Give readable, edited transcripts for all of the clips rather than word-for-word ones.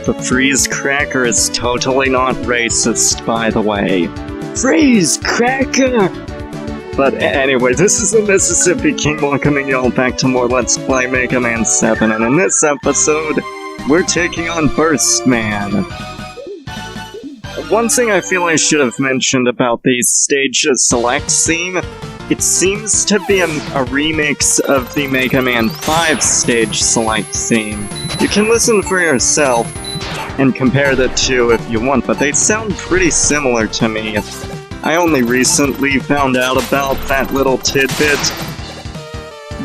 The freeze cracker is totally not racist, by the way. Freeze cracker! But anyway, this is the Mississippi King welcoming y'all back to more Let's Play Mega Man 7, and in this episode, we're taking on Burst Man. One thing I feel I should have mentioned about the stage select theme, it seems to be a remix of the Mega Man 5 stage select theme. You can listen for yourself and compare the two if you want, but they sound pretty similar to me. I only recently found out about that little tidbit.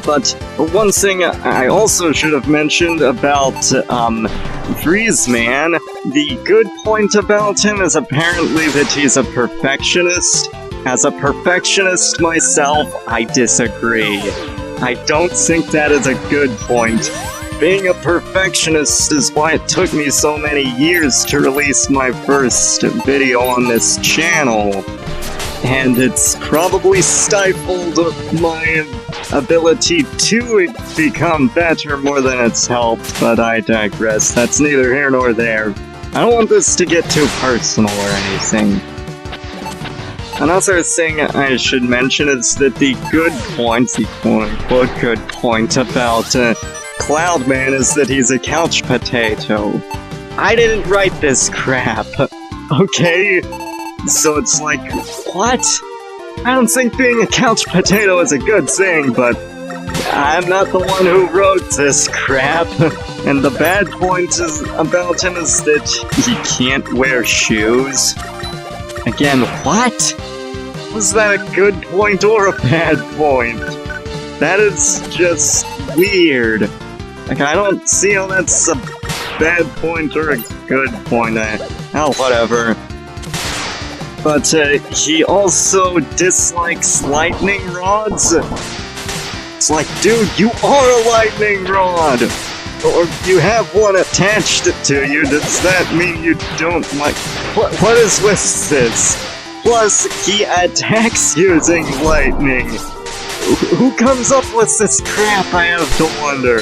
But one thing I also should have mentioned about Freeze Man, the good point about him is apparently that he's a perfectionist. As a perfectionist myself, I disagree. I don't think that is a good point. Being a perfectionist is why it took me so many years to release my first video on this channel. And it's probably stifled my ability to become better more than it's helped, but I digress. That's neither here nor there. I don't want this to get too personal or anything. Another thing I should mention is that the good point, the quote-unquote good point about Cloudman is that he's a couch potato. I didn't write this crap, okay? So it's like, what? I don't think being a couch potato is a good thing, but I'm not the one who wrote this crap. And the bad point about him is that he can't wear shoes. Again, what? Was that a good point or a bad point? That is just weird. Like, I don't see how that's a bad point or a good point. Oh, whatever. But he also dislikes lightning rods. It's like, dude, you are a lightning rod! Or you have one attached to you, does that mean you don't like... What is with this? Plus, he attacks using lightning. Who comes up with this crap, I have to wonder.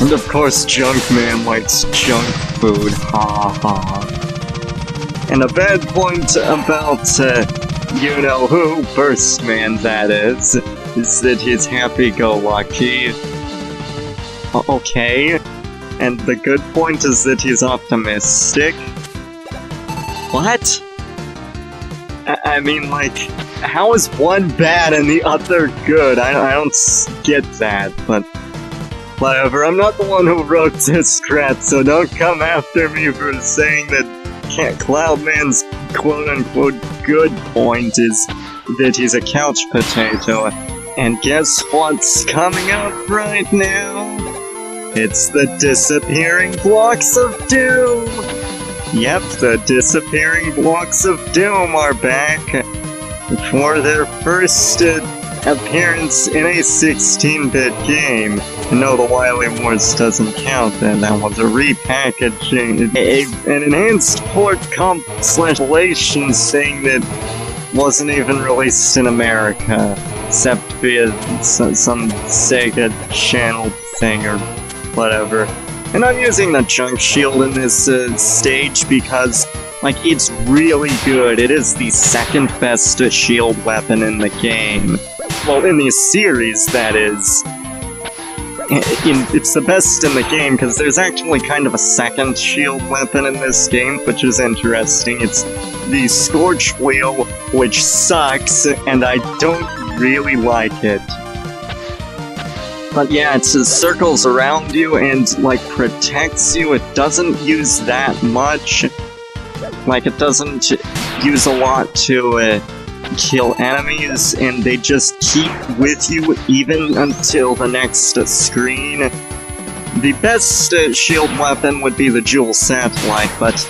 And of course, Junkman likes junk food, ha ha. And a bad point about, you-know-who, Burst Man, that is that he's happy-go-lucky. Okay. And the good point is that he's optimistic. What? I mean, like, how is one bad and the other good? I don't get that, but whatever. I'm not the one who wrote this crap, so don't come after me for saying that Cloudman's quote-unquote good point is that he's a couch potato. And guess what's coming up right now? It's the Disappearing Blocks of Doom! Yep, the Disappearing Blocks of Doom are back for their first appearance in a 16-bit game. No, the Wily Wars doesn't count then, that was a repackaging, an enhanced port compilation thing that wasn't even released in America, except via some Sega channel thing or whatever. And I'm using the Junk Shield in this stage because, like, it's really good. It is the second best shield weapon in the game. Well, in the series, that is. It's the best in the game, because there's actually kind of a second shield weapon in this game, which is interesting. It's the Scorch Wheel, which sucks, and I don't really like it. But yeah, it circles around you and, like, protects you. It doesn't use that much. Like, it doesn't use a lot to kill enemies, and they just keep with you even until the next screen. The best shield weapon would be the Jewel Satellite, but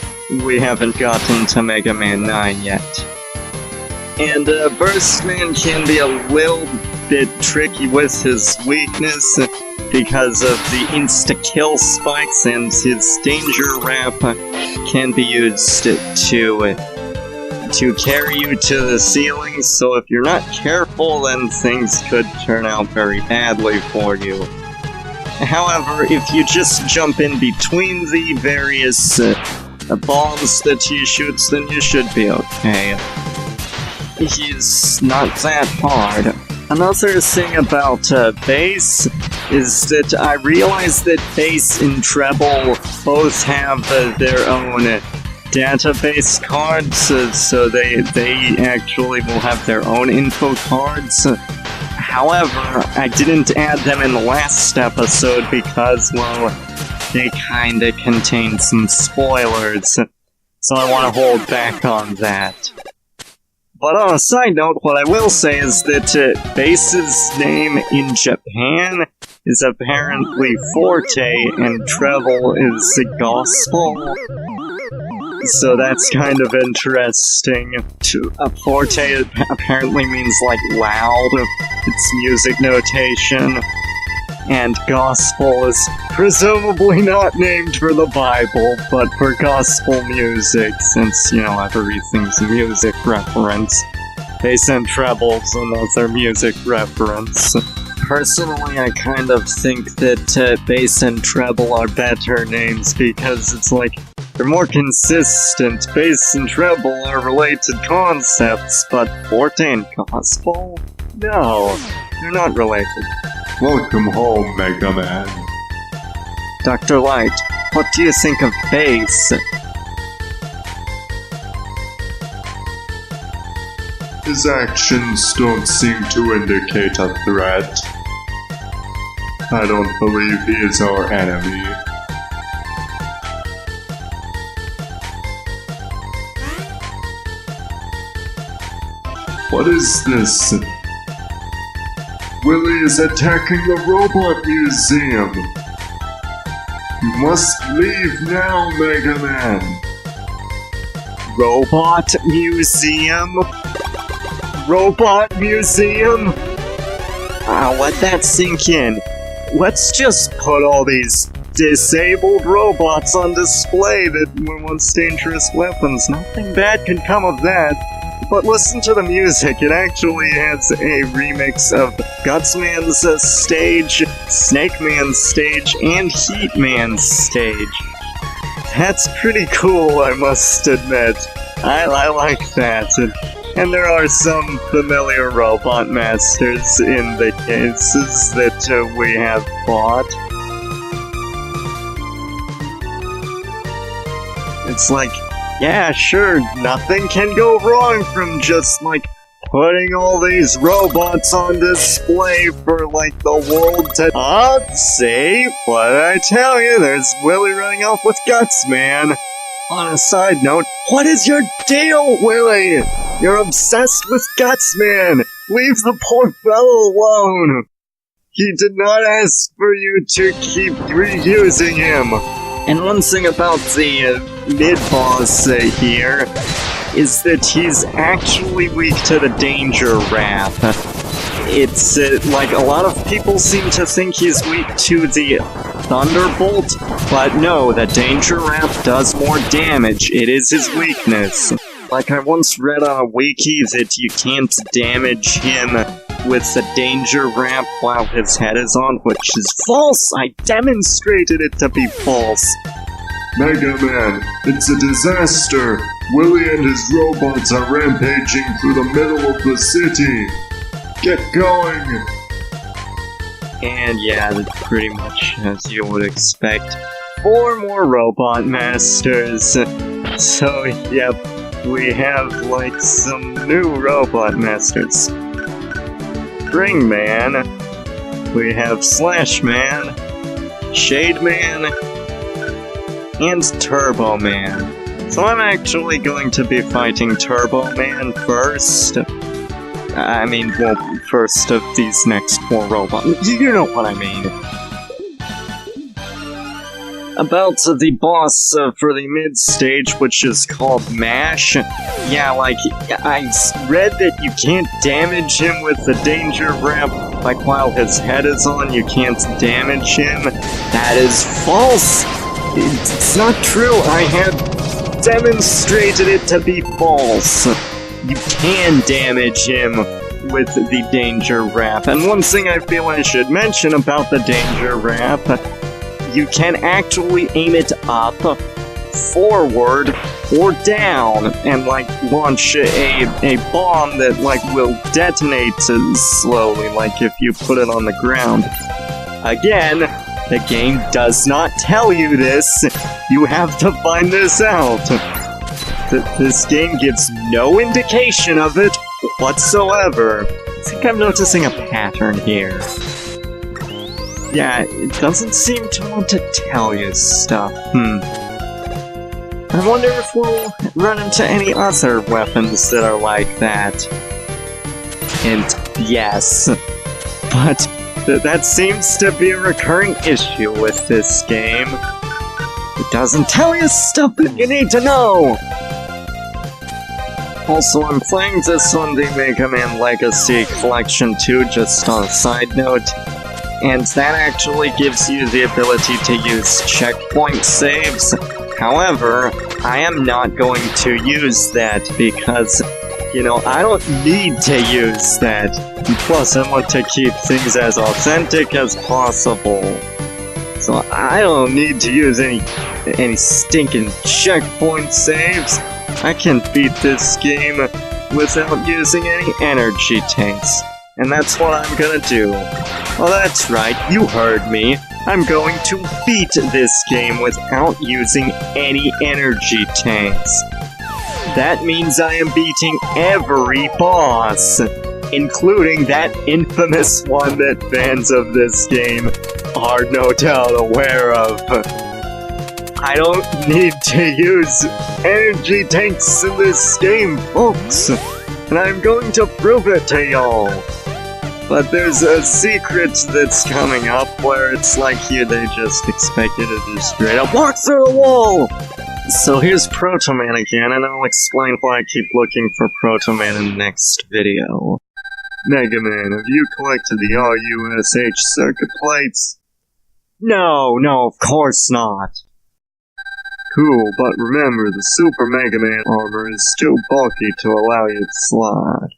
we haven't gotten to Mega Man 9 yet. And Burst Man can be a little bit tricky with his weakness because of the insta-kill spikes, and his danger wrap can be used to carry you to the ceiling, so if you're not careful, then things could turn out very badly for you. However, if you just jump in between the various bombs that he shoots, then you should be okay. He's not that hard. Another thing about bass is that I realized that bass and treble both have their own database cards, so they actually will have their own info cards. However, I didn't add them in the last episode because, well, they kinda contain some spoilers, so I want to hold back on that. But on a side note, what I will say is that bass's name in Japan is apparently Forte, and treble is Gospel. So that's kind of interesting. Forte apparently means like loud, it's music notation. And gospel is presumably not named for the Bible, but for gospel music, since, you know, everything's a music reference. Bass and treble's another music reference. Personally, I kind of think that bass and treble are better names because it's like, they're more consistent. Bass and treble are related concepts, but forte and gospel? No, they're not related. Welcome home, Mega Man. Dr. Light, what do you think of bass? His actions don't seem to indicate a threat. I don't believe he is our enemy. What is this? Willy is attacking the robot museum. You must leave now, Mega Man. Robot museum? Robot museum? Let that sink in. Let's just put all these disabled robots on display that were once dangerous weapons. Nothing bad can come of that. But listen to the music, it actually has a remix of Gutsman's stage, Snake Man's stage, and Heat Man's stage. That's pretty cool, I must admit. I like that. And there are some familiar robot masters in the cases that we have bought. It's like, yeah, sure, nothing can go wrong from just, like, putting all these robots on display for, like, the world to see. What did I tell you? There's Willy running off with Gutsman. On a side note, what is your deal, Willy? You're obsessed with Gutsman. Leave the poor fellow alone. He did not ask for you to keep reusing him. And one thing about the mid-boss here is that he's actually weak to the danger wrap. It's like a lot of people seem to think he's weak to the Thunderbolt, but no, the danger wrap does more damage. It is his weakness. Like I once read on a wiki that you can't damage him with the danger wrap while his head is on, which is false! I demonstrated it to be false! Mega Man, it's a disaster! Willy and his robots are rampaging through the middle of the city! Get going! And yeah, that's pretty much as you would expect. 4 more robot masters! So, yep, we have, like, some new robot masters. Spring Man, we have Slash Man, Shade Man, and Turbo Man. So I'm actually going to be fighting Turbo Man first. I mean, well, first of these next 4 robots. You know what I mean. About the boss for the mid-stage, which is called Mash. Yeah, like, I read that you can't damage him with the danger wrap. Like, while his head is on, you can't damage him. That is false! It's not true. I have demonstrated it to be false. You can damage him with the danger wrap. And one thing I feel I should mention about the danger wrap, you can actually aim it up, forward, or down, and like launch a bomb that like will detonate slowly, like if you put it on the ground. Again, the game does not tell you this. You have to find this out. This game gives no indication of it whatsoever. I think I'm noticing a pattern here. Yeah, it doesn't seem to want to tell you stuff. I wonder if we'll run into any other weapons that are like that. And yes, but that seems to be a recurring issue with this game. It doesn't tell you stuff that you need to know! Also, I'm playing this on the Mega Man Legacy Collection 2, just on a side note, and that actually gives you the ability to use checkpoint saves. However, I am not going to use that because, you know, I don't need to use that. And plus, I want to keep things as authentic as possible. So I don't need to use any stinking checkpoint saves. I can beat this game without using any energy tanks. And that's what I'm gonna do. Well, that's right, you heard me. I'm going to beat this game without using any energy tanks. That means I am beating every boss, including that infamous one that fans of this game are no doubt aware of. I don't need to use energy tanks in this game, folks, and I'm going to prove it to y'all. But there's a secret that's coming up where it's like they just expect you to just straight up walk through the wall! So here's Proto Man again, and I'll explain why I keep looking for Proto Man in the next video. Mega Man, have you collected the RUSH circuit plates? No, of course not. Cool, but remember, the Super Mega Man armor is too bulky to allow you to slide.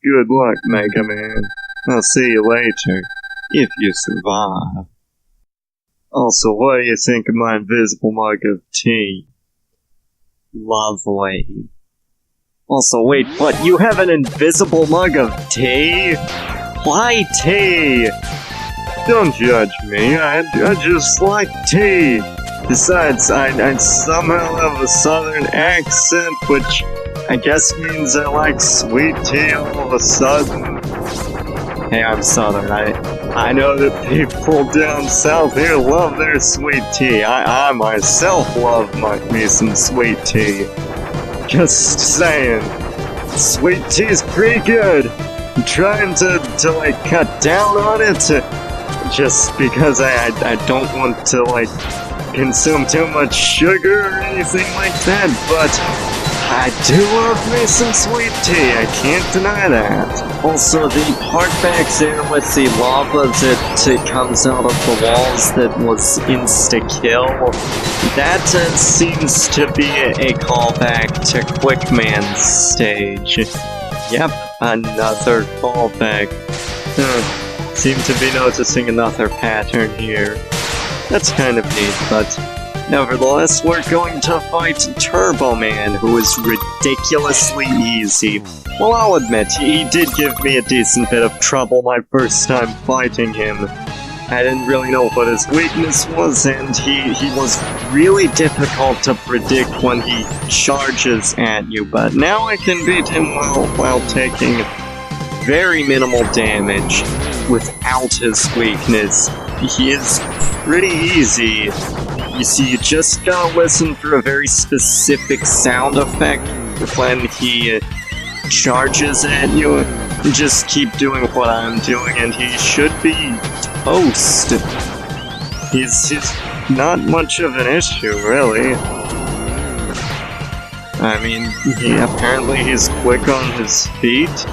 Good luck, Mega Man. I'll see you later, if you survive. Also, what do you think of my invisible mug of tea? Lovely. Also, wait, what? You have an invisible mug of tea? Why tea? Don't judge me, I just like tea. Besides, I somehow have a southern accent, which I guess means I like sweet tea all of a sudden. Hey, I'm southern. I know that people down south here love their sweet tea. I myself love me some sweet tea. Just saying. Sweet tea is pretty good. I'm trying to like cut down on it just because I don't want to like consume too much sugar or anything like that, but I do love me some sweet tea, I can't deny that. Also, the part back there with the lava that comes out of the walls that was insta-kill, that seems to be a callback to Quickman's stage. Yep, another callback. Seem to be noticing another pattern here. That's kind of neat, but nevertheless, we're going to fight Turbo Man, who is ridiculously easy. Well, I'll admit, he did give me a decent bit of trouble my first time fighting him. I didn't really know what his weakness was, and he was really difficult to predict when he charges at you, but now I can beat him while taking very minimal damage without his weakness. He is pretty easy. You see, you just gotta listen for a very specific sound effect when he charges at you, and just keep doing what I'm doing, and he should be toast. He's not much of an issue, really. I mean, apparently he's quick on his feet,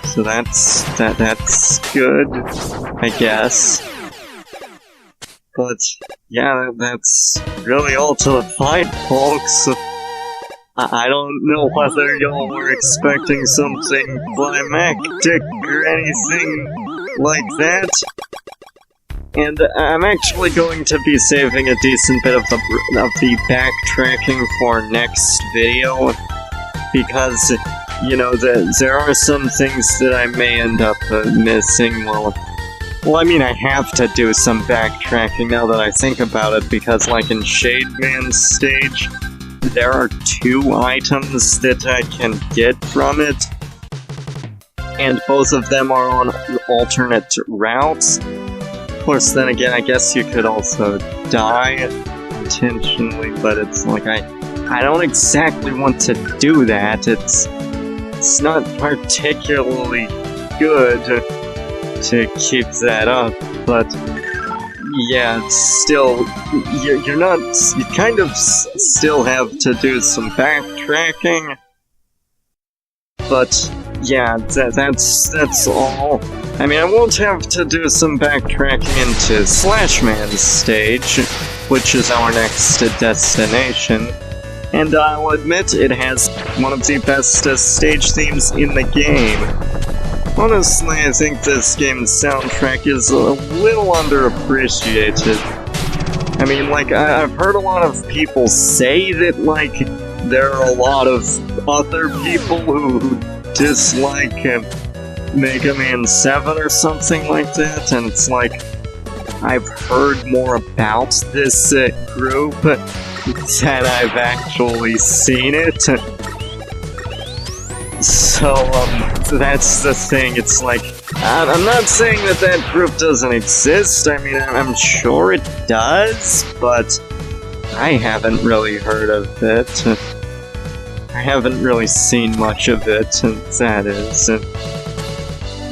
so that's good, I guess. But yeah, that's really all to the fight, folks. I don't know whether y'all were expecting something climactic or anything like that. And I'm actually going to be saving a decent bit of the backtracking for next video, because, you know, there are some things that I may end up missing. Well, I mean, I have to do some backtracking now that I think about it, because, like, in Shade Man's stage, there are 2 items that I can get from it, and both of them are on alternate routes. Of course, then again, I guess you could also die intentionally, but it's like, I don't exactly want to do that. It's not particularly good to keep that up, but yeah, it's still, you're not, you kind of still have to do some backtracking, but yeah, that's all. I mean, I won't have to do some backtracking into Slashman's stage, which is our next destination, and I'll admit it has one of the best stage themes in the game. Honestly, I think this game's soundtrack is a little underappreciated. I mean, like, I've heard a lot of people say that, like, there are a lot of other people who dislike Mega Man 7 or something like that, and it's like, I've heard more about this group than I've actually seen it. So, that's the thing. It's like, I'm not saying that group doesn't exist. I mean, I'm sure it does, but I haven't really heard of it. I haven't really seen much of it, that is.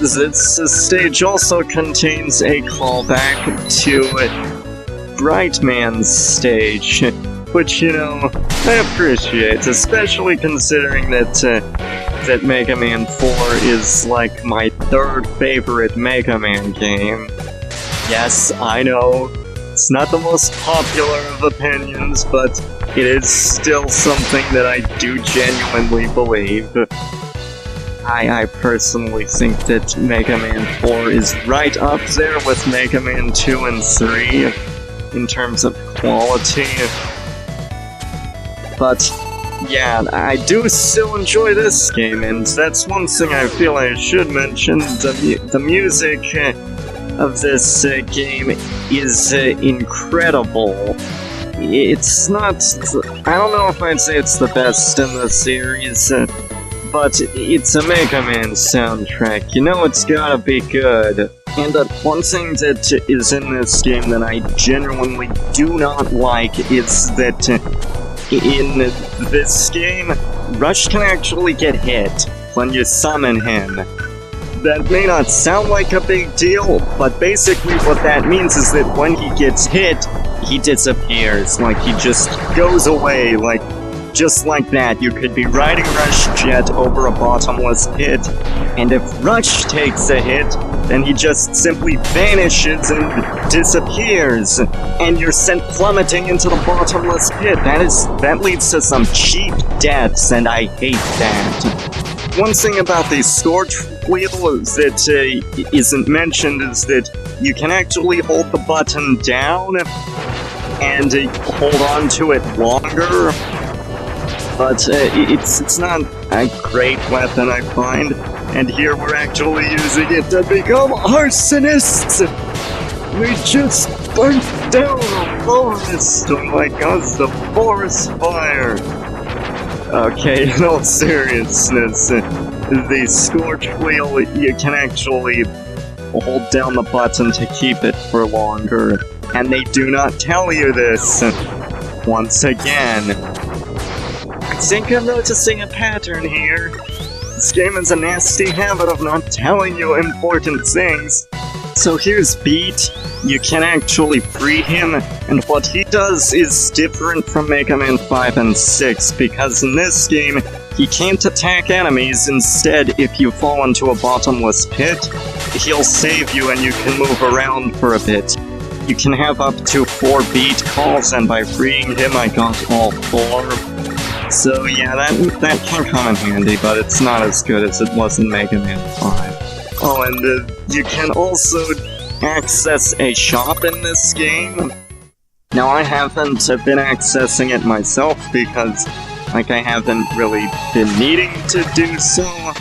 This stage also contains a callback to Bright Man's stage, which, you know, I appreciate, especially considering that Mega Man 4 is, like, my 3rd favorite Mega Man game. Yes, I know, it's not the most popular of opinions, but it is still something that I do genuinely believe. I personally think that Mega Man 4 is right up there with Mega Man 2 and 3 in terms of quality. But yeah, I do still enjoy this game, and that's one thing I feel I should mention. The music of this game is incredible. It's not, I don't know if I'd say it's the best in the series, but it's a Mega Man soundtrack. You know it's gotta be good. And one thing that is in this game that I genuinely do not like is that in this game, Rush can actually get hit when you summon him. That may not sound like a big deal, but basically what that means is that when he gets hit, he disappears. Like, he just goes away, like, just like that. You could be riding Rush Jet over a bottomless pit, and if Rush takes a hit, then he just simply vanishes and disappears, and you're sent plummeting into the bottomless pit. That leads to some cheap deaths, and I hate that. One thing about the Scorch Wheel that isn't mentioned is that you can actually hold the button down and hold on to it longer, but it's not a great weapon, I find. And here we're actually using it to become arsonists! We just burnt down a forest! Oh my god, it's the forest fire! Okay, in all seriousness, the Scorch Wheel, you can actually hold down the button to keep it for longer. And they do not tell you this. Once again. I think I'm noticing a pattern here. This game has a nasty habit of not telling you important things. So here's Beat. You can actually free him, and what he does is different from Mega Man 5 and 6, because in this game, he can't attack enemies. Instead, if you fall into a bottomless pit, he'll save you and you can move around for a bit. You can have up to 4 beat calls, and by freeing him, I got all 4. So yeah, that can come in handy, but it's not as good as it was in Mega Man 5. Oh, and you can also access a shop in this game. Now, I haven't been accessing it myself because, like, I haven't really been needing to do so,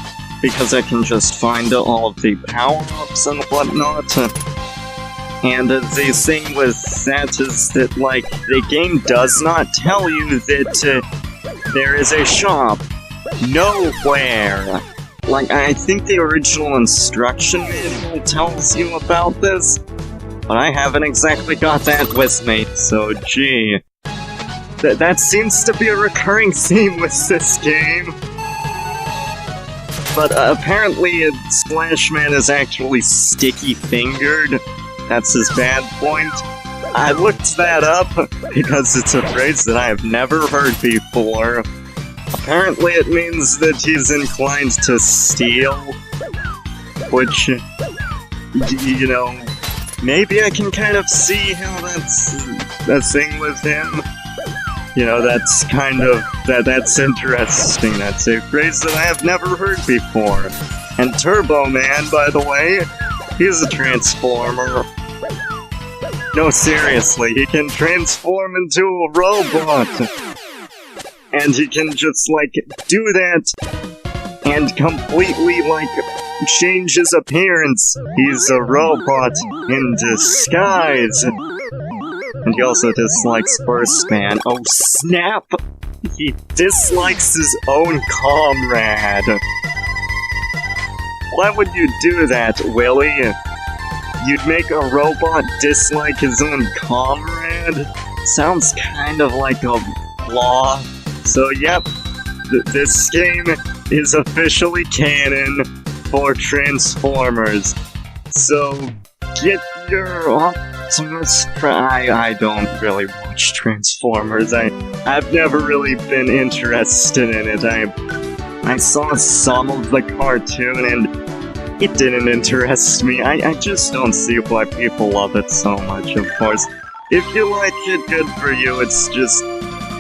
because I can just find all of the power-ups and whatnot. And the thing with that is that, like, the game does not tell you that there is a shop. Nowhere! Like, I think the original instruction manual tells you about this, but I haven't exactly got that with me, so gee. That seems to be a recurring theme with this game. But apparently Splash Man is actually sticky-fingered. That's his bad point. I looked that up because it's a phrase that I have never heard before. Apparently it means that he's inclined to steal, which, you know, maybe I can kind of see how that's a thing with him. You know, that's kind of, that's interesting. That's a phrase that I have never heard before. And Turbo Man, by the way, he's a transformer. No, seriously, he can transform into a robot. And he can just, like, do that and completely, like, change his appearance. He's a robot in disguise. And he also dislikes First Man. Oh, snap! He dislikes his own comrade. Why would you do that, Willy? You'd make a robot dislike his own comrade? Sounds kind of like a flaw. So, yep, this game is officially canon for Transformers. So, get your Optimus Prime. I don't really watch Transformers. I've never really been interested in it. I saw some of the cartoon and it didn't interest me. I just don't see why people love it so much, of course. If you like it, good for you. It's just,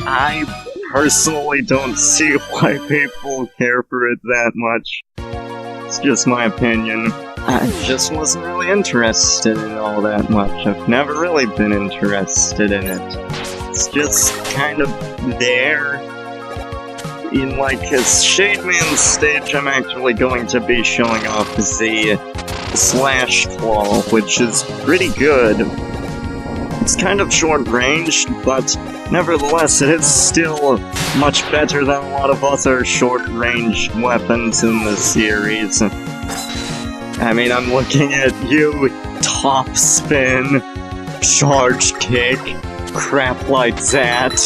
I personally don't see why people care for it that much. It's just my opinion. I just wasn't really interested in it all that much. I've never really been interested in it. It's just kind of there. In, like, his Shade Man stage, I'm actually going to be showing off the Slash Claw, which is pretty good. It's kind of short-ranged, but nevertheless, it is still much better than a lot of other short-range weapons in the series. I mean, I'm looking at you, top spin, charge kick, crap like that.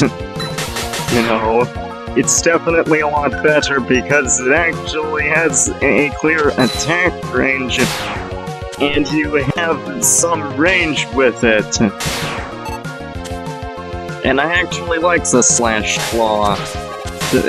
You know, it's definitely a lot better because it actually has a clear attack range, and you have some range with it. And I actually like the Slash Claw.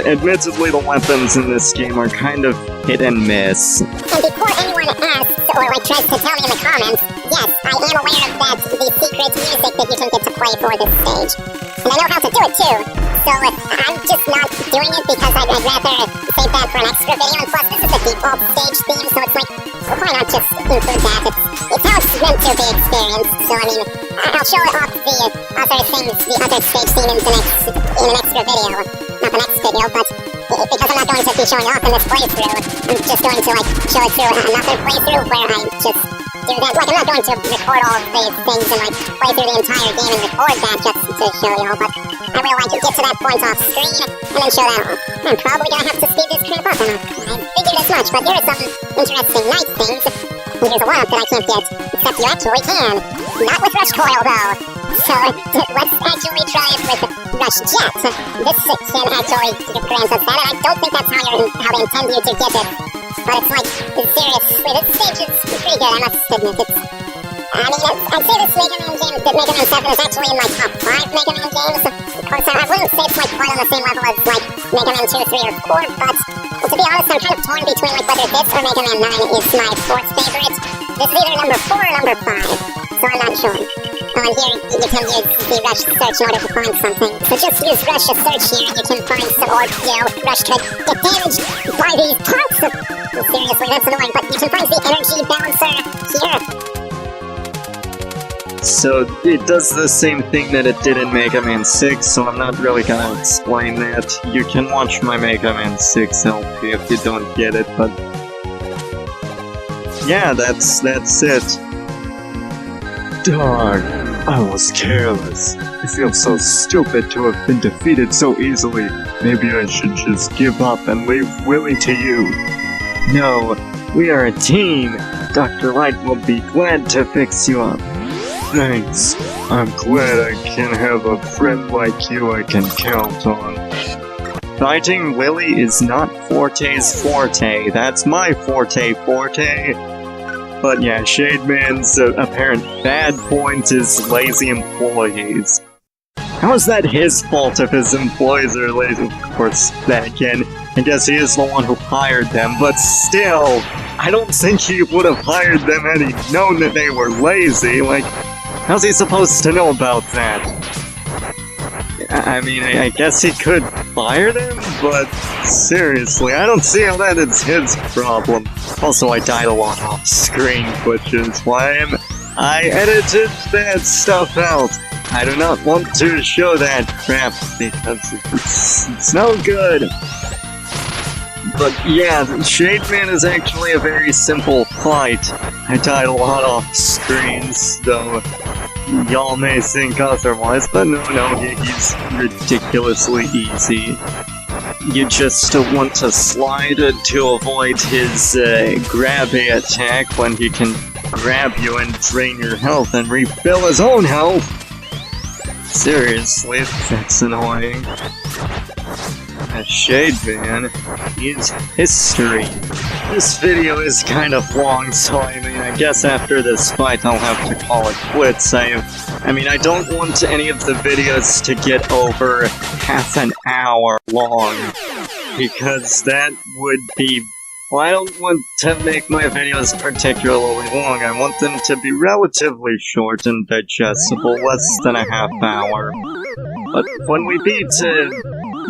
Admittedly, the weapons in this game are kind of hit and miss. And before anyone asks, or like tries to tell me in the comments, yes, I am aware of that, the secret music that you can get to play for this stage. And I know how to do it too. So I'm just not doing it because I'd rather save that for an extra video, and plus this is the default stage theme, so it's like, well, why not just include that? It's how it's meant to be experienced, so I mean, I'll show it off the other things, the other stage theme in an extra video. Not the next video, but because I'm not going to be showing off in this playthrough, I'm just going to, like, show it through another playthrough where I just do that. Like, I'm not going to record all of these things and, like, play through the entire game and record that just to show you all, but I will, like, get to that point off screen and then show that off. I'm probably gonna have to speed this crap up, and I figured as much, but here are some interesting nice things. Here's a one-up that I can't get, except you actually can. Not with Rush Coil, though. So, let's actually try it with Rush Jet. This can actually grant us that, and I don't think that's how they intend you to get it. But it's like, seriously, this stage is pretty good, I must admit. I mean, I'd say this Mega Man game, that Mega Man 7 is actually in my top 5 Mega Man games. Of course, I wouldn't say it's like quite on the same level as like Mega Man 2, 3, or 4, but to be honest, I'm kind of torn between like whether this or Mega Man 9 is my 4th favorite. This is either number 4 or number 5, so I'm not sure. here you can use the rush search in order to find something. So just use rush search here and you can find some, or, rush could get damaged by these parts. Seriously, that's annoying, but you can find the energy balancer here. So it does the same thing that it did in Mega Man 6, so I'm not really gonna explain that. You can watch my Mega Man 6 LP if you don't get it, but yeah, that's it. Darn, I was careless. I feel so stupid to have been defeated so easily. Maybe I should just give up and leave Willy to you. No, we are a team. Dr. Light will be glad to fix you up. Thanks. I'm glad I can have a friend like you I can count on. Fighting Willy is not Forte's forte. That's my forte. But yeah, Shademan's apparent bad point is lazy employees. How is that his fault if his employees are lazy? Of course, then again, I guess he is the one who hired them, but still, I don't think he would have hired them had he known that they were lazy. Like, how's he supposed to know about that? I mean, I guess he could fire them, but seriously, I don't see how that is his problem. Also, I died a lot off screen glitches. I edited that stuff out. I do not want to show that crap because it's no good. But yeah, Shademan is actually a very simple fight. I died a lot off screens, though y'all may think otherwise, but no, he's ridiculously easy. You just want to slide to avoid his grabby attack when he can grab you and drain your health and refill his own health. Seriously, that's annoying. Shademan is history. This video is kind of long, so I mean, I guess after this fight I'll have to call it quits. I mean, I don't want any of the videos to get over half an hour long, because that would be... Well, I don't want to make my videos particularly long. I want them to be relatively short and digestible, less than a half hour. But when we beat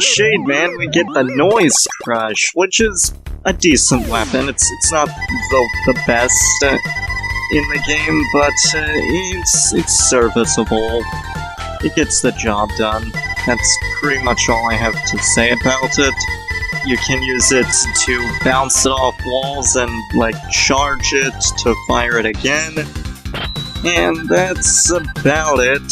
Shademan, we get the Noise Crush, which is a decent weapon. It's not the best in the game, but it's serviceable. It gets the job done. That's pretty much all I have to say about it. You can use it to bounce it off walls and, like, charge it to fire it again. And that's about it.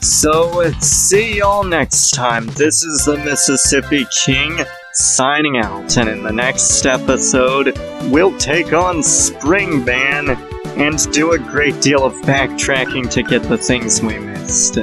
So, see y'all next time. This is the Mississippi King, signing out. And in the next episode, we'll take on Springman and do a great deal of backtracking to get the things we missed.